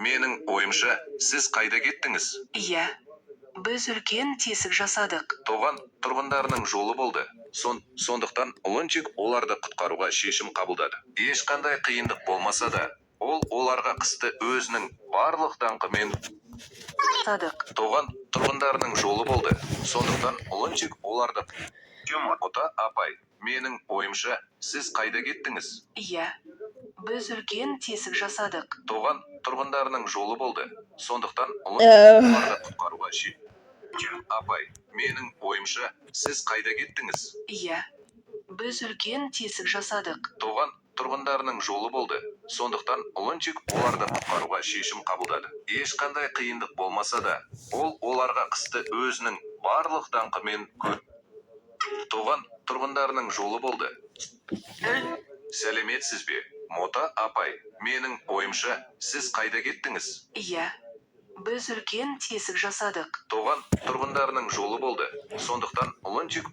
менің ойымша, сіз қайда кеттіңіз? Иә. Біз үлкен тесік жасадық. Тоған тұрғындарының жолы болды. Сондықтан Лунтик оларды құтқаруға шешім қабылдады. Ешқандай қиындық болмаса да, ол оларға қысты өзінің барлық даңқымен Садық. Тоған тұрғындарының жолы болды. Сондықтан Лунтик оларды Мота апай, менің ойымша, сіз қайда кеттіңіз? Иә. Біз үлкен тесік жасадық. Тоған тұрғындарының жолы болды. Сондықтан оларды құтқаруға апай, менің ойымша, сіз қайда кеттіңіз? Иә. Біз үлкен тесік жасадық. Тоған тұрғындарының жолы болды. Сондықтан Лунтик оларды құтқаруға шешім қабылдады. Ешқандай қиындық болмаса да, ол оларға қысты өзінің барлық даңқымен Тоған тұрғындарының жолы болды. Сәлеметсіз бе, Мота апай, менің ойымша, сіз қайда кеттіңіз? Иә. Біз үлкен тесік жасадық. Тоған тұрғындарының жолы болды. Сондықтан Лунтик